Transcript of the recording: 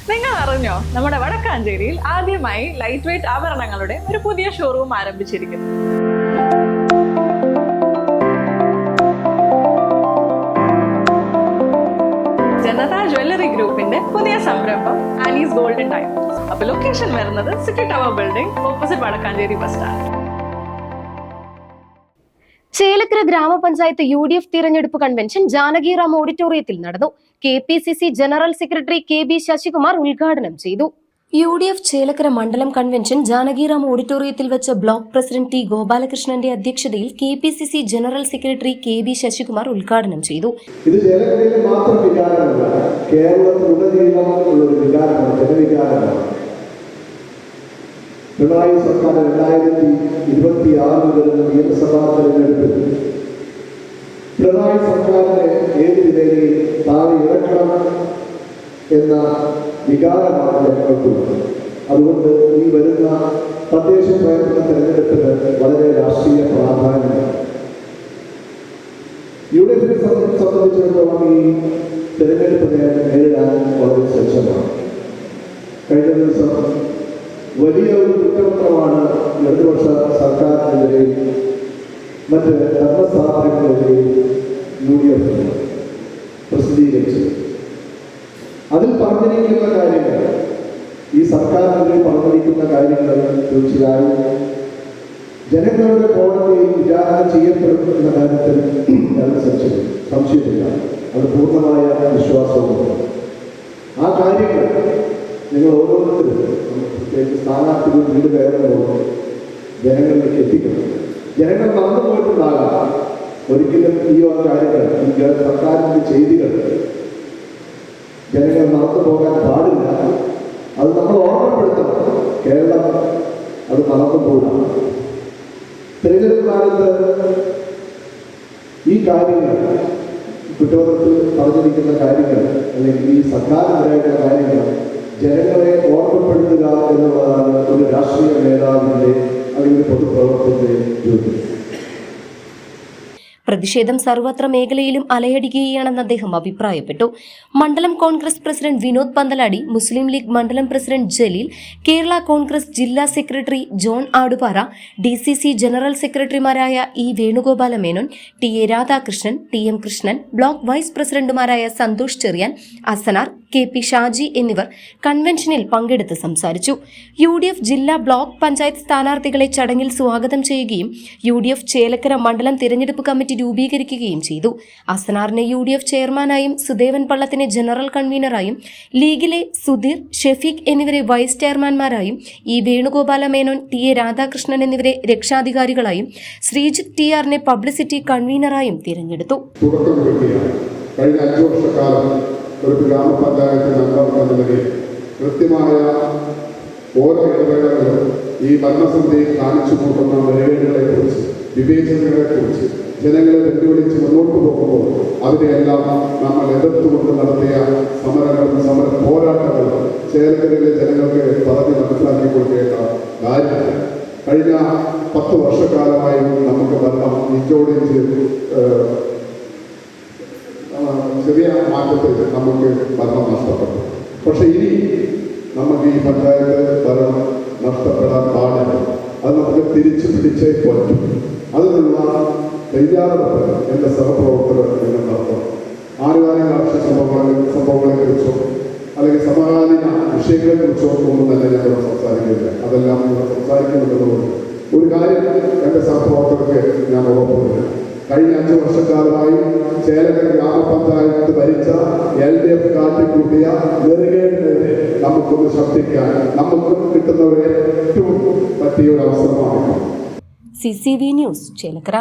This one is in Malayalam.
നിങ്ങൾ അറിഞ്ഞോ, നമ്മുടെ വടക്കാഞ്ചേരിയിൽ ആദ്യമായി ലൈറ്റ് വെയ്റ്റ് ആഭരണങ്ങളുടെ ഒരു പുതിയ ഷോറൂം ആരംഭിച്ചിരിക്കുന്നു. ജനത ജ്വല്ലറി ഗ്രൂപ്പിന്റെ പുതിയ സംരംഭം ആലീസ് ഗോൾഡൻ ഡയമണ്ട്സ്. അപ്പൊ ലൊക്കേഷൻ വരുന്നത് city tower building opposite Vadakkanchery bus stand. Chelakkara ഗ്രാമപഞ്ചായത്ത് UDF തിരഞ്ഞെടുപ്പ് കൺവെൻഷൻ ജാനകിറാം ഓഡിറ്റോറിയത്തിൽ നടന്നു. KPCC general secretary KB Sasikumar ഉദ്ഘാടനം ചെയ്തു. UDF ചേലക്കര മണ്ഡലം കൺവെൻഷൻ ജാനകിറാം ഓഡിറ്റോറിയത്തിൽ വെച്ച് ബ്ലോക്ക് പ്രസിഡന്റ് T ഗോപാലകൃഷ്ണന്റെ അധ്യക്ഷതയിൽ KPCC general secretary KB Sasikumar ഉദ്ഘാടനം ചെയ്തു. ഇത് ചേലക്കരയിൽ മാത്രം വികാരമല്ല, കേരളത്തിലുടനീളമുള്ള ഒരു വികാരമാണ്, ജനവികാരമാണ്. പിണറായി സർക്കാർ 2026 വരുന്ന നിയമസഭാ തെരഞ്ഞെടുപ്പിൽ പിണറായി സർക്കാരിനെ ഏത് നിലയിൽ താഴെ ഇറക്കണം എന്ന വികാരമാണ് ജനങ്ങൾക്കുള്ളത്. അതുകൊണ്ട് ഈ വരുന്ന തദ്ദേശ സ്വയംഭരണ തെരഞ്ഞെടുപ്പിന് വളരെ രാഷ്ട്രീയ പ്രാധാന്യമാണ്. UDF സംബന്ധിച്ചിടത്തോളം ഈ തെരഞ്ഞെടുപ്പിനെ നേരിടാൻ വളരെ സജ്ജമാണ്. കഴിഞ്ഞ ദിവസം വലിയ ഒരു കുറ്റപത്രമാണ് ഇടതുപക്ഷ സർക്കാരിനെതിരെയും മറ്റ് ധർമ്മസ്ഥാപനങ്ങളെതിരെയും UDF പ്രസിദ്ധീകരിച്ചത്. അതിൽ പറഞ്ഞിരിക്കുന്ന കാര്യങ്ങൾ, ഈ സർക്കാരിനെതിരെ പറഞ്ഞിരിക്കുന്ന കാര്യങ്ങൾ തീർച്ചയായും ജനങ്ങളുടെ കോടതിയിൽ വിചാരണ ചെയ്യപ്പെടും എന്ന കാര്യത്തിൽ സംശയമില്ല. അത് പൂർണ്ണമായ വിശ്വാസവുമുണ്ട്. ആ കാര്യങ്ങൾ നിങ്ങൾ ഓരോരുത്തരും പ്രത്യേകിച്ച് സ്ഥാനാർത്ഥികൾ വീട് കയറുമ്പോൾ ജനങ്ങളിലേക്ക് എത്തിക്കണം. ജനങ്ങൾ മറന്നു പോയിട്ടുണ്ടാകാം. ഒരിക്കലും ഈ കാര്യങ്ങൾ, ഈ സർക്കാരിൻ്റെ ചെയ്തികൾ ജനങ്ങൾ മറന്നു പോകാൻ പാടില്ല. അത് നമ്മൾ ഓർമ്മപ്പെടുത്തണം. കേരളം അത് മറന്നു പോകാം. തെരഞ്ഞെടുപ്പ് കാലത്ത് ഈ കാര്യങ്ങൾ, കുറ്റപത്രത്തിൽ പറഞ്ഞിരിക്കുന്ന കാര്യങ്ങൾ, അല്ലെങ്കിൽ ഈ സർക്കാരിനെതിരായിട്ടുള്ള കാര്യങ്ങൾ ജനങ്ങളെ ഓർമ്മപ്പെടുത്തുക എന്നുള്ളതാണ് ഒരു രാഷ്ട്രീയ നേതാവിൻ്റെ അല്ലെങ്കിൽ പൊതുപ്രവർത്തകന്റെ ജോലി. പ്രതിഷേധം സർവത്ര മേഖലയിലും അലയടിക്കുകയാണെന്ന് അദ്ദേഹം അഭിപ്രായപ്പെട്ടു. മണ്ഡലം കോൺഗ്രസ് പ്രസിഡന്റ് വിനോദ് പന്തലാടി, മുസ്ലിം ലീഗ് മണ്ഡലം പ്രസിഡന്റ് ജലീൽ, കേരള കോൺഗ്രസ് ജില്ലാ secretary John Adupara, DCC general സെക്രട്ടറിമാരായ E Venugopala Menon, TA Radhakrishnan, TM Krishnan, block vice പ്രസിഡന്റുമാരായ സന്തോഷ് ചെറിയാൻ, അസനാർ, KP ഷാജി എന്നിവർ കൺവെൻഷനിൽ പങ്കെടുത്ത് സംസാരിച്ചു. UDF ജില്ലാ ബ്ലോക്ക് പഞ്ചായത്ത് സ്ഥാനാർത്ഥികളെ ചടങ്ങിൽ സ്വാഗതം ചെയ്യുകയും UDF ചേലക്കര മണ്ഡലം തിരഞ്ഞെടുപ്പ് കമ്മിറ്റി രൂപീകരിക്കുകയും ചെയ്തു. അസനാറിനെ UDF ചെയർമാനായും സുദേവൻ പള്ളത്തിനെ ജനറൽ കൺവീനറായും ലീഗിലെ സുധീർ, ഷെഫീഖ് എന്നിവരെ വൈസ് ചെയർമാൻമാരായും E വേണുഗോപാല മേനോൻ, TA രാധാകൃഷ്ണൻ എന്നിവരെ രക്ഷാധികാരികളായും ശ്രീജിത്ത് TRനെ പബ്ലിസിറ്റി കൺവീനറായും തിരഞ്ഞെടുത്തു. കഴിഞ്ഞ 5 വർഷക്കാലം ഒരു ഗ്രാമപഞ്ചായത്ത് അംഗം എന്ന നിലയിൽ കൃത്യമായ ഓരോ ഇടവേളകളും ഈ ഭരണസമിതി കാണിച്ചു കൂട്ടുന്ന നിലവിളികളെക്കുറിച്ച്, വിവേചനങ്ങളെക്കുറിച്ച് ജനങ്ങളെ വെല്ലുവിളിച്ച് മുന്നോട്ട് പോകുമ്പോൾ അതിനെയെല്ലാം നമ്മൾ എതിർത്തുകൊണ്ട് നടത്തിയ സമരങ്ങളും സമര പോരാട്ടങ്ങളും ചേലക്കരയിലെ ജനങ്ങൾക്ക് പറഞ്ഞ് മനസ്സിലാക്കി കൊടുക്കേണ്ട കാര്യമാണ്. കഴിഞ്ഞ 10 വർഷക്കാലമായി നമുക്ക് ഭരണം നിജോടിച്ച് ചെറിയ മാറ്റത്തിൽ നമുക്ക് ഭരണം നഷ്ടപ്പെട്ടു. പക്ഷെ ഇനി നമുക്ക് ഈ പഞ്ചായത്ത് ഭരണം നഷ്ടപ്പെടാൻ പാടില്ല. അത് നമുക്ക് തിരിച്ചു പിടിച്ചേ പറ്റും. അതിനുള്ള തയ്യാറെടുപ്പ് എൻ്റെ സഹപ്രവർത്തകർ നിങ്ങൾ നടത്തണം. ആനുകാലിക രാഷ്ട്രീയ സംഭവങ്ങളെക്കുറിച്ചോ അല്ലെങ്കിൽ സമകാലീന വിഷയങ്ങളെക്കുറിച്ചോ ഒന്നും തന്നെ ഞങ്ങൾ സംസാരിക്കില്ല. അതെല്ലാം നിങ്ങൾ സംസാരിക്കുന്നുണ്ടെന്നുകൊണ്ട് ഒരു കാര്യം എൻ്റെ സഹപ്രവർത്തകർക്ക് ഞാൻ ഉറപ്പുവരുന്നു. കഴിഞ്ഞ 5 വർഷക്കാലമായി ചേലക്കര ഗ്രാമപഞ്ചായത്ത് ഭരിച്ച LDF കാട്ടിക്കൂട്ടിയ നെറുകേടിനെതിരെ നമുക്കൊന്ന് ശബ്ദിക്കാൻ നമുക്ക് കിട്ടുന്നവരെ ഏറ്റവും പറ്റിയ ഒരു അവസരമാണ്. CCV news Chelakkara.